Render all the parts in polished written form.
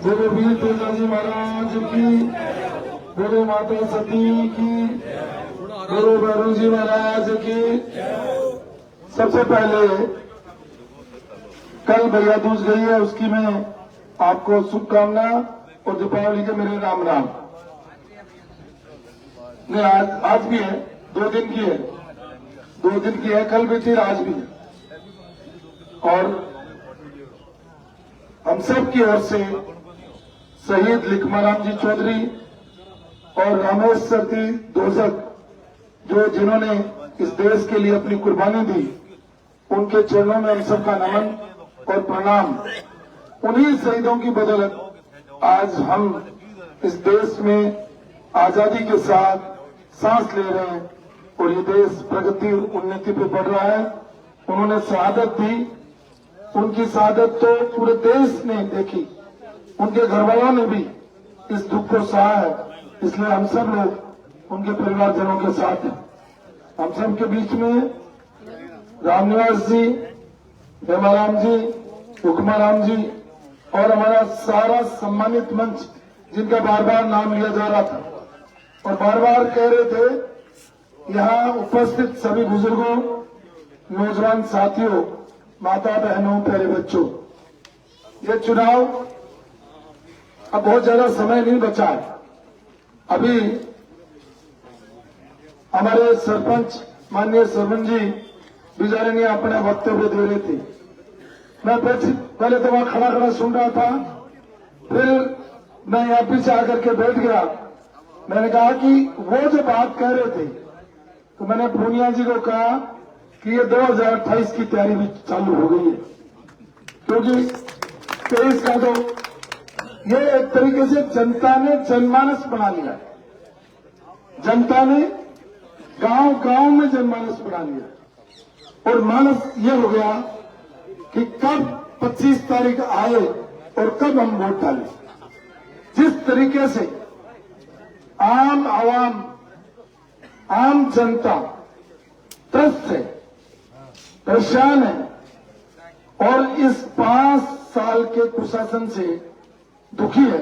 बोलो वीर तेजाजी महाराज की, बोलो माता सती की, बोलो भैरू जी महाराज की। सबसे पहले कल भैया दूज गई है, उसकी मैं आपको शुभकामना और दीपावली के मेरे राम राम। नहीं, आज भी है, 2 दिन की है, 2 दिन की है, कल भी थी आज भी है। और हम सब की ओर से शहीद लिखमाराम जी चौधरी और रामेश सरती दोजक जिन्होंने इस देश के लिए अपनी कुर्बानी दी, उनके चरणों में हम सबका नमन और प्रणाम। उन्हीं शहीदों की बदौलत आज हम इस देश में आजादी के साथ सांस ले रहे हैं और ये देश प्रगति उन्नति पे बढ़ रहा है। उन्होंने शहादत दी, उनकी शहादत तो पूरे देश ने देखी, उनके घर वालों ने भी इस दुख को सहा है, इसलिए हम सब लोग उनके परिवारजनों के साथ हैं। हम सब के बीच में रामनिवास जी, हेमाराम जी, हुक्माराम जी और हमारा सारा सम्मानित मंच, जिनका बार बार नाम लिया जा रहा था और बार बार कह रहे थे, यहाँ उपस्थित सभी बुजुर्गों, नौजवान साथियों, माता बहनों, प्यारे बच्चों, ये चुनाव अब बहुत ज्यादा समय नहीं बचा है। अभी हमारे सरपंच माननीय सरपंच जी बिचारे ने अपने वक्तव्य दे रहे थे। मैं पहले तो वहां खड़ा खड़ा सुन रहा था, फिर मैं यहाँ पीछे आकर के बैठ गया। मैंने कहा कि वो जो बात कह रहे थे, तो मैंने पूनिया जी को कहा कि ये 2028 की तैयारी भी चालू हो गई है, क्योंकि 23 का तो ये एक तरीके से जनता ने जनमानस बना लिया है। जनता ने गांव गांव में जनमानस बना लिया और मानस ये हो गया कि कब 25 तारीख आए और कब हम वोट डालें। जिस तरीके से आम आवाम, आम जनता त्रस्त है, परेशान है और इस 5 साल के कुशासन से दुखी है,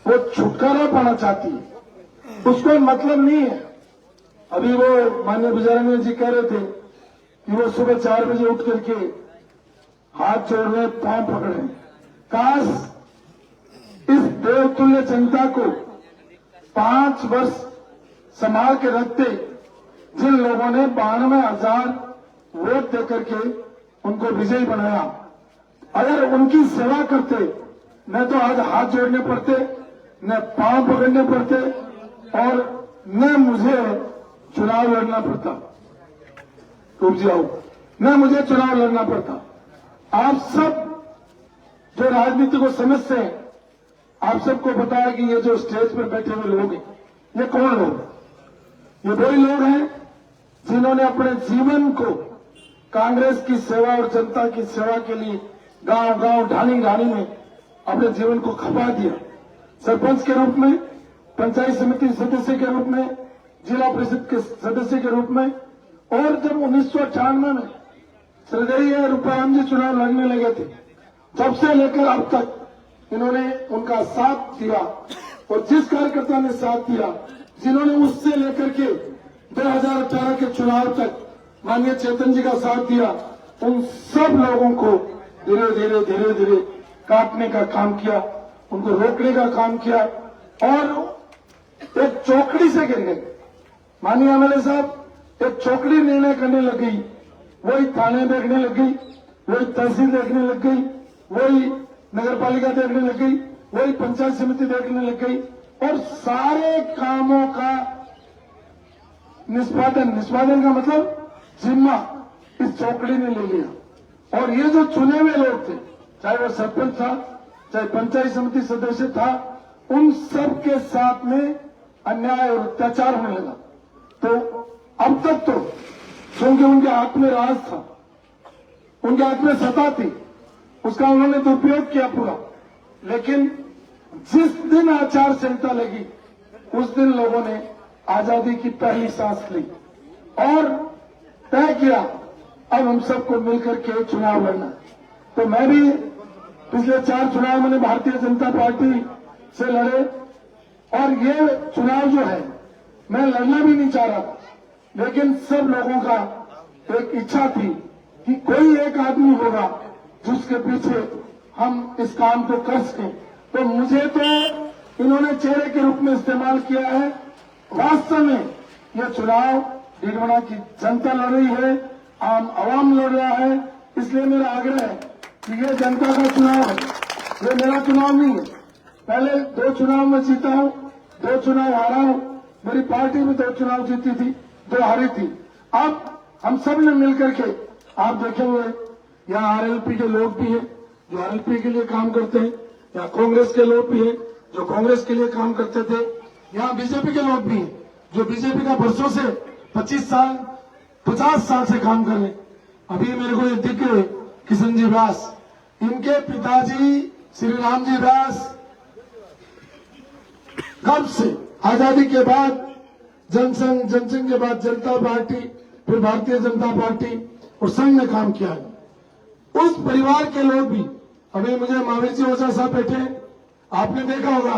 वो छुटकारा पाना चाहती है, उसको मतलब नहीं है। अभी वो माननीय बिजारानी जी कह रहे थे कि वो सुबह 4 बजे उठ करके हाथ जोड़ रहे, पांव पकड़ रहे। काश इस देवतुल्य जनता को 5 वर्ष संभाल के रखते, जिन लोगों ने 92,000 वोट देकर के उनको विजयी बनाया, अगर उनकी सेवा करते, न तो आज हाथ जोड़ने पड़ते, न पांव पकड़ने पड़ते और न मुझे चुनाव लड़ना पड़ता। रुक जाओ, न मुझे चुनाव लड़ना पड़ता। आप सब जो राजनीति को समझते हैं, आप सबको पता है कि ये जो स्टेज पर बैठे हुए लोग हैं, ये कौन लोग? ये वही लोग हैं जिन्होंने अपने जीवन को कांग्रेस की सेवा और जनता की सेवा के लिए गांव गांव, ढाणी ढाणी में अपने जीवन को खपा दिया। सरपंच के रूप में, पंचायत समिति सदस्य के रूप में, जिला परिषद के सदस्य के रूप में, और जब 1998 में श्रद्धेय रूपाराम जी चुनाव लड़ने लगे थे, तब से लेकर अब तक इन्होंने उनका साथ दिया। और जिस कार्यकर्ता ने साथ दिया, जिन्होंने उससे लेकर के 2018 के चुनाव तक माननीय चेतन जी का साथ दिया, उन सब लोगों को धीरे धीरे काटने का काम किया, उनको रोकने का काम किया और एक चौकड़ी से गिर गए। माननीय एमएलए साहब एक चौकड़ी निर्णय करने लग गई, वही थाने देखने लग गई, वही तहसील देखने लग गई, वही नगरपालिका देखने लग गई, वही पंचायत समिति देखने लग गई और सारे कामों का निष्पादन का मतलब जिम्मा इस चौकड़ी ने ले लिया। और ये जो चुने हुए लोग थे, चाहे वो सरपंच था, चाहे पंचायत समिति सदस्य था, उन सब के साथ में अन्याय और अत्याचार होने लगा। तो अब तक तो क्योंकि उनके हाथ में राज था, उनके हाथ में सत्ता थी, उसका उन्होंने दुरुपयोग किया पूरा। लेकिन जिस दिन आचार संहिता लगी, उस दिन लोगों ने आजादी की पहली सांस ली और तय किया अब हम सबको मिलकर के चुनाव लड़ना। तो मैं भी पिछले 4 चुनाव मैंने भारतीय जनता पार्टी से लड़े और ये चुनाव जो है मैं लड़ना भी नहीं चाह रहा था, लेकिन सब लोगों का एक इच्छा थी कि कोई एक आदमी होगा जिसके पीछे हम इस काम को कर सकें। तो मुझे तो इन्होंने चेहरे के रूप में इस्तेमाल किया है। वास्तव में यह चुनाव डीडवाना की जनता लड़ रही है, आम आवाम लड़ रहा है। इसलिए मेरा आग्रह है कि यह जनता का चुनाव है, ये मेरा चुनाव नहीं है। पहले 2 चुनाव में जीता हूं, 2 चुनाव हारा हूं। मेरी पार्टी भी 2 चुनाव जीती थी, 2 हारी थी। अब हम सब ने मिलकर के, आप देखेंगे यहाँ आरएलपी के लोग भी हैं जो आरएलपी के लिए काम करते हैं, यहाँ कांग्रेस के लोग भी हैं जो कांग्रेस के लिए काम करते थे, यहाँ बीजेपी के लोग भी हैं जो बीजेपी का वर्षों से 25 साल 50 साल से काम कर रहे हैं। अभी मेरे को ये दिख रहे किशन जी व्यास, इनके पिताजी श्री राम जी व्यास कब से आजादी के बाद जनसंघ, जनसंघ के बाद जनता पार्टी, फिर भारतीय जनता पार्टी और संघ में काम किया है। उस परिवार के लोग भी, अभी मुझे महावीर जी ओझा साहब बैठे, आपने देखा होगा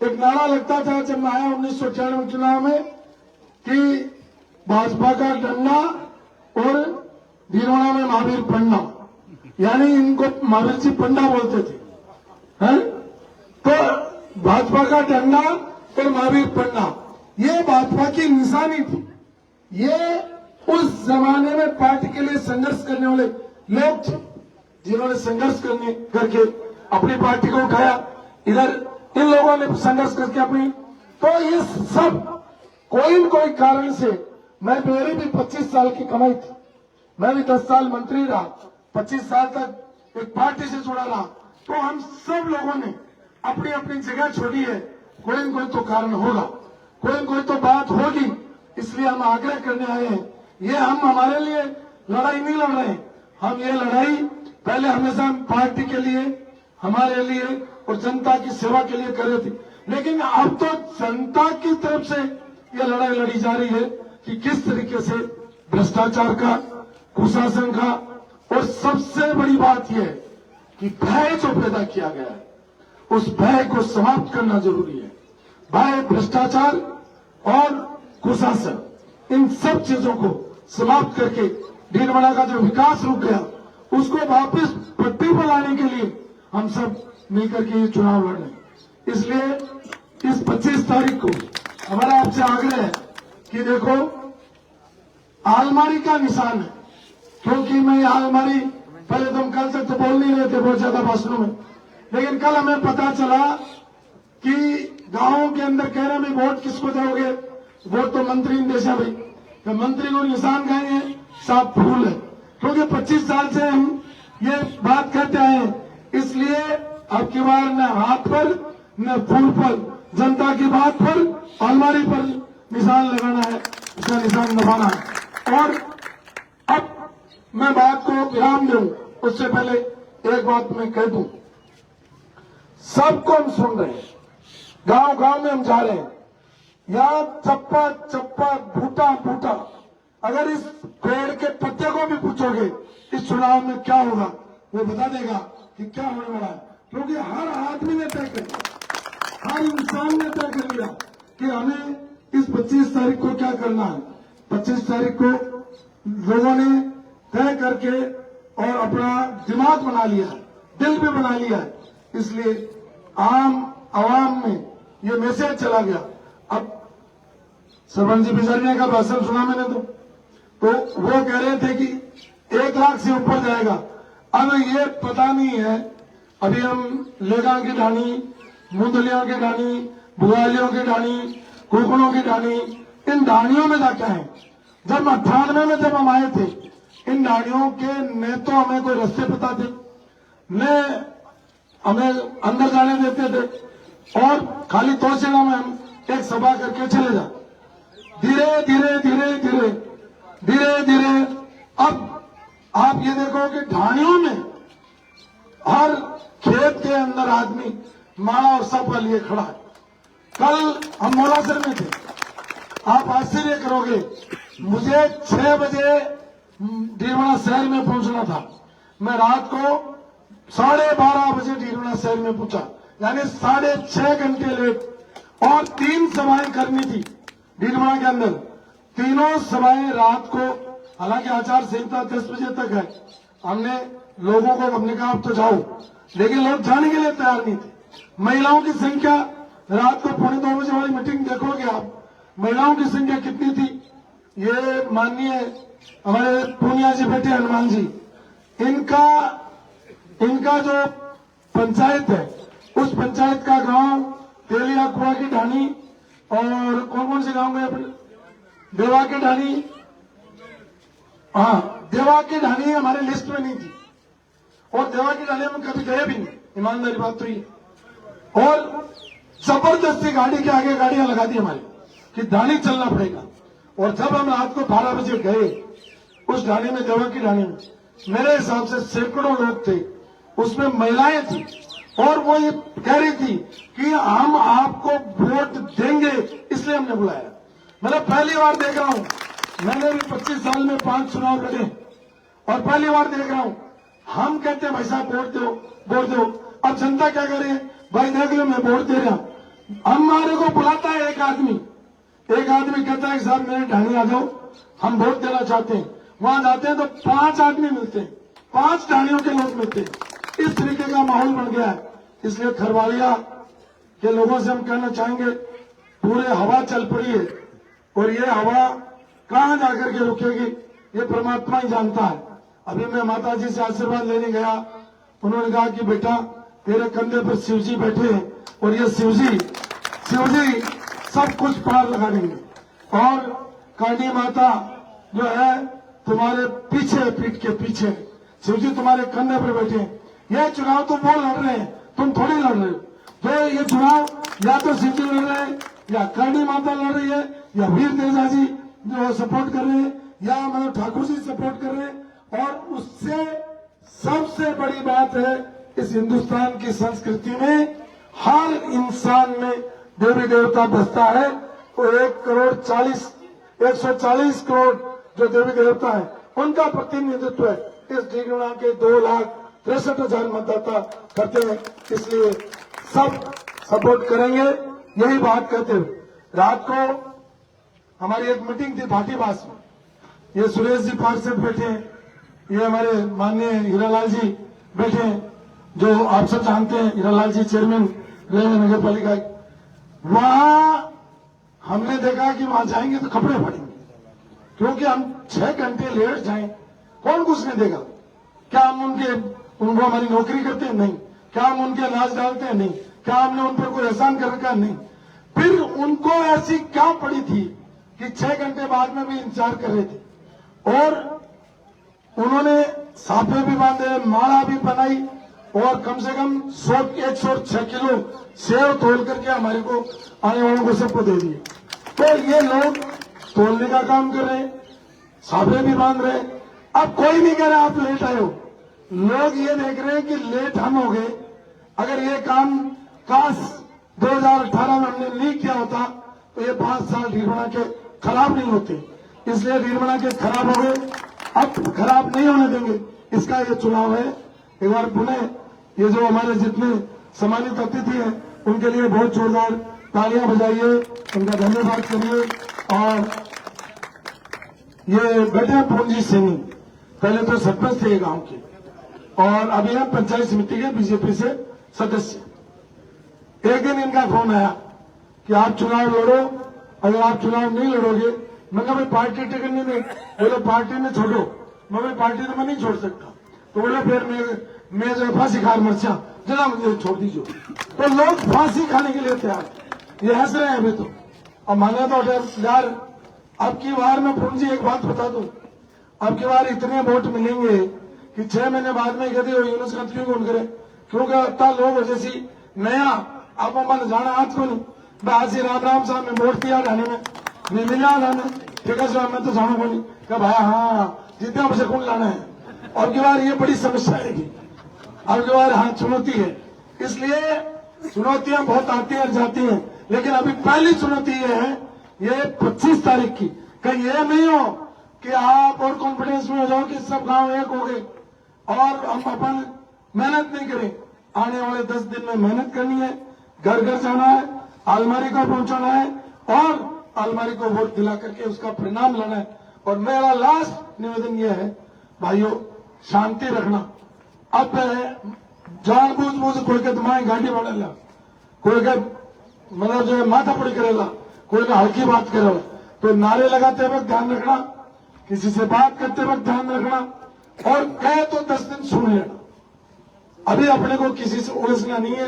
एक नारा लगता था जब मैं आया 1998 चुनाव में कि भाजपा का डंडा और डीडवाना में महावीर पन्ना, यानी इनको महावीर जी पंडा बोलते थे, हैं? तो भाजपा का डंडा और महावीर पन्ना, ये भाजपा की निशानी थी। ये उस जमाने में पार्टी के लिए संघर्ष करने वाले लोग थे जिन्होंने संघर्ष करके अपनी पार्टी को उठाया। इधर इन लोगों ने संघर्ष करके अपनी, तो ये सब कोई न कोई कारण से, मेरी भी 25 साल की कमाई थी, मैं भी 10 साल मंत्री रहा, 25 साल तक एक पार्टी से जुड़ा रहा। तो हम सब लोगों ने अपनी अपनी जगह छोड़ी है। कोई न कोई तो कारण होगा, कोई न कोई तो बात होगी, इसलिए हम आग्रह करने आए हैं। ये हम हमारे लिए लड़ाई नहीं लड़ रहे हैं, हम ये लड़ाई पहले हमेशा पार्टी के लिए, हमारे लिए और जनता की सेवा के लिए कर रहे थे, लेकिन अब तो जनता की तरफ से ये लड़ाई लड़ी जा रही है कि किस तरीके से भ्रष्टाचार का, कुशासन का, और सबसे बड़ी बात यह है कि भय जो पैदा किया गया है उस भय को समाप्त करना जरूरी है। भय, भ्रष्टाचार और कुशासन, इन सब चीजों को समाप्त करके डीडवाना का जो विकास रुक गया उसको वापस पटरी पर लाने के लिए हम सब मिलकर के ये चुनाव लड़ रहे हैं। इसलिए इस 25 तारीख को हमारा आपसे आग्रह है कि देखो, आलमारी का निशान है, क्योंकि मैं आलमारी, पहले तो हम कल तक तो बोल नहीं रहे थे बहुत ज्यादा भाषणों में, लेकिन कल हमें पता चला कि गांवों के अंदर कह रहे हैं वोट किसको दोगे, वोट तो मंत्री ने देशा भाई, तो मंत्री को निशान कहे हैं साफ फूल है, क्योंकि 25 साल से हम ये बात कहते आए हैं। इसलिए अब की बार न हाथ पर न फूल पर, जनता की बात पर, अलमारी पर निशान लगाना है, उसका निशान दबाना है। और अब मैं बात को विराम दूं उससे पहले एक बात मैं कह दूं, सबको हम सुन रहे हैं, गांव गांव में हम जा रहे हैं, यहां चप्पा चप्पा, बूटा बूटा, अगर इस पेड़ के पत्ते को भी पूछोगे इस चुनाव में क्या होगा, वो बता देगा कि क्या होने वाला है, क्योंकि हर आदमी ने तय कर लिया, हर इंसान ने तय कर लिया कि हमें इस 25 तारीख को क्या करना है। 25 तारीख को लोगों ने तय करके और अपना दिमाग बना लिया है, दिल भी बना लिया है, इसलिए आम आवाम में ये मैसेज चला गया। अब सरपंच जी बिजारिया का भाषण सुना मैंने, तो वो कह रहे थे कि 1 लाख से ऊपर जाएगा। अब ये पता नहीं है, अभी हम लेगा की ढाणी, मुंदलियों की ढाणी, बुआलियों की ढाणी, कुकड़ों की ढाणी, इन ढाणियों में जाके हैं। जब 98 में जब हम आए थे, इन ढाणियों के न तो हमें कोई रास्ते पता थे, न हमें अंदर जाने देते थे, और खाली तोड़सेड़ा में हम एक सभा करके चले जा। धीरे धीरे धीरे धीरे धीरे धीरे अब आप ये देखो कि ढाणियों में हर खेत के अंदर आदमी माला और सपा लिए खड़ा है। कल हम मोलासर में थे, आप आश्चर्य करोगे, मुझे 6 बजे डीडवाना शहर में पहुंचना था, मैं रात को 12:30 बजे डीडवाना शहर में पहुंचा, यानी 6.5 घंटे लेट। और 3 सभाएं करनी थी डीडवाना के अंदर, तीनों सभाएं रात को, हालांकि आचार संहिता 10 बजे तक है। हमने लोगों को हमने कहा आप तो जाओ, लेकिन लोग जाने के लिए तैयार नहीं थे। महिलाओं की संख्या रात को 2:45 बजे वाली मीटिंग देखोगे आप, महिलाओं की संख्या कितनी थी। ये माननीय हमारे पूनिया जी बेटे हनुमान जी, इनका जो पंचायत है, उस पंचायत का गांव तेलिया कुआ की ढानी और कौन कौन से गांव गए अपने, देवा की ढानी, हाँ देवा की ढानी हमारे लिस्ट में नहीं थी, और देवा की ढानी में कभी गए भी नहीं, ईमानदारी बात तो ये। और जबरदस्ती गाड़ी के आगे गाड़ियां लगा दी हमारी कि ढानी चलना पड़ेगा। और जब हम रात को 12 बजे गए उस ढानी में, देवा की ढानी में, मेरे हिसाब से सैकड़ों लोग थे, उसमें महिलाएं थी, और वो ये कह रही थी कि हम आपको वोट देंगे, इसलिए हमने बुलाया। मतलब पहली बार देख रहा हूं, मैंने भी 25 साल में 5 चुनाव लड़े, और पहली बार देख रहा हूं हम कहते हैं भाई साहब वोट दो, वोट दो। अब जनता क्या करे, भाई देख लो मैं वोट दे रहा। हमारे को बुलाता है एक आदमी कहता है साहब मेरे ढाणी आ जाओ, हम वोट देना चाहते हैं। वहां जाते हैं तो 5 आदमी मिलते हैं, 5 ढाणियों के लोग मिलते हैं। इस तरीके का माहौल बन गया है। इसलिए खरवालिया के लोगों से हम कहना चाहेंगे, पूरे हवा चल पड़ी है, और ये हवा कहां जाकर के रुकेगी ये परमात्मा ही जानता है। अभी मैं माता जी से आशीर्वाद लेने गया, उन्होंने कहा कि बेटा तेरे कंधे पर शिवजी बैठे हैं, और ये शिवजी सब कुछ पार लगा देंगे। और काली माता जो है तुम्हारे पीछे, पीठ के पीछे, शिवजी तुम्हारे कंधे पर बैठे हैं। ये चुनाव तो वो लड़ रहे हैं, तुम थोड़ी लड़ रहे हो। तो ये चुनाव या तो शिवजी लड़ रहे हैं, या करणी माता लड़ रही है, या वीर तेजा जी जो सपोर्ट कर रहे हैं, या मनोज ठाकुर जी सपोर्ट कर रहे हैं। और उससे सबसे बड़ी बात है, इस हिंदुस्तान की संस्कृति में हर इंसान में देवी देवता बसता है। तो 140 करोड़ जो देवी देवता है, उनका प्रतिनिधित्व है इस डीडवाना के 2,63,000 मतदाता करते हैं। इसलिए सब सपोर्ट करेंगे। यही बात कहते हुए रात को हमारी एक मीटिंग थी भाटीबास में। ये सुरेश जी पार्षद बैठे हैं, ये हमारे माननीय हीरालाल जी बैठे हैं, जो आप सब जानते हैं, हीरालाल जी चेयरमैन रहे नगर पालिका। वहां हमने देखा कि वहां जाएंगे तो कपड़े फाड़ेंगे, क्योंकि हम 6 घंटे लेट जाएं, कौन घुसने देगा। क्या हम उनको हमारी नौकरी करते हैं? नहीं। क्या हम उनके अनाज डालते हैं? नहीं। क्या हमने उन पर कोई एहसान कर रखा? नहीं। फिर उनको ऐसी क्या पड़ी थी कि 6 घंटे बाद में भी इंतजार कर रहे थे, और उन्होंने साफे भी बांधे, माला भी बनाई, और कम से कम 106 किलो सेव तोल करके हमारे को आने वालों को सबको दे दिए। तो ये लोग तोलने का काम कर रहे हैं, साफे भी बांध रहे हैं। अब कोई नहीं कह रहा आप लेट आए हो, लोग ये देख रहे हैं कि लेट हम हो गए। अगर ये काम काश 2018 में हमने नहीं किया होता तो ये 5 साल डीडवाना के खराब नहीं होते। इसलिए डीडवाना के खराब हो गए, अब खराब नहीं होने देंगे। इसका ये चुनाव है। एक बार पुनः ये जो हमारे जितने सम्मानित अतिथि हैं उनके लिए बहुत जोरदार तालियां बजाइए, उनका धन्यवाद करिए। और ये बेटे पूंजी सिंह पहले तो सरपंच थे गांव के, और अभी हम पंचायत समिति के बीजेपी से सदस्य। एक दिन इनका फोन आया कि आप चुनाव लड़ो, अगर आप चुनाव नहीं लड़ोगे, मैं कहा भाई पार्टी टिकट नहीं दे। बोले पार्टी ने छोड़ो। मैं भाई पार्टी तो मैं नहीं छोड़ सकता। तो बोले फिर मैं जो फांसी खार मर्चा जरा मुझे छोड़ दीजिए। तो लोग फांसी खाने के लिए तैयार, ये हंस रहे हैं अभी तो। अब माने तो यार, अब की बार मैं पूंजी एक बात बता दूं, अब की बार इतने वोट मिलेंगे कि 6 महीने बाद में कहते हो यूनुस खत्री कौन करे, क्योंकि इतना लोग जैसी नया आप मन जाना आज को नहीं। आज ही राम साहब में वोट दिया ढाने में मिला लाने, ठीक है मैं तो जाना को नहीं क्या भाई, हाँ जितने मुझे कौन लाना है। अब की बार ये बड़ी समस्या आएगी, अब की बार हाँ चुनौती है। इसलिए चुनौतियां बहुत आती हैं और जाती हैं, लेकिन अभी पहली चुनौती ये है, ये 25 तारीख की। कहीं ये नहीं हो कि आप और कॉन्फिडेंस में हो जाओ कि सब गांव एक हो गए और हम अपन मेहनत नहीं करें, आने वाले 10 दिन में मेहनत करनी है, घर घर जाना है, अलमारी को पहुंचाना है और अलमारी को वोट दिला करके उसका परिणाम लाना है। और मेरा लास्ट निवेदन यह है, भाइयों शांति रखना। अब जानबूझ कोई के तुम्हारी गाड़ी बढ़ेला, कोई के मतलब जो है माथा पड़ी करेला, कोई का हल्की बात करेला, तो नारे लगाते वक्त ध्यान रखना, किसी से बात करते वक्त ध्यान रखना, और कहे तो 10 दिन सुन लेना। अभी अपने को किसी से उलझना नहीं है,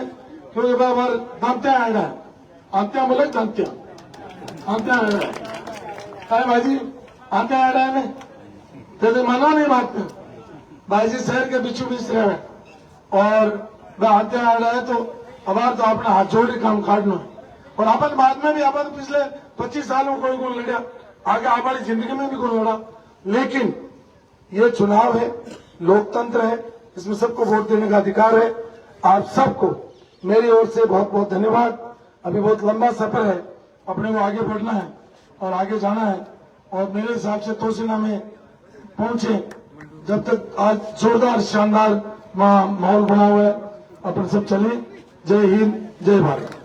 क्योंकि बार दांत्या आड़ा है, आंत्या बोले दांत्या आंत्या आड़ा है भाईजी, आंत्या आड़ा है तो मानो नहीं बात में। भाईजी शहर के बीचों बीच रहे और वह आंत्या आड़ा है, तो हमारा तो अपना हाथ जोड़ के काम काटना है। और अपन बाद में भी अपन पिछले 25 सालों में कोई लड़ा, आगे हमारी जिंदगी में भी कोई लड़ा, लेकिन ये चुनाव है, लोकतंत्र है, इसमें सबको वोट देने का अधिकार है। आप सबको मेरी ओर से बहुत बहुत धन्यवाद। अभी बहुत लंबा सफर है, अपने को आगे बढ़ना है और आगे जाना है, और मेरे हिसाब से तोशिना में पहुंचे जब तक आज जोरदार शानदार माहौल बना हुआ है, अपन सब चले। जय हिंद, जय भारत।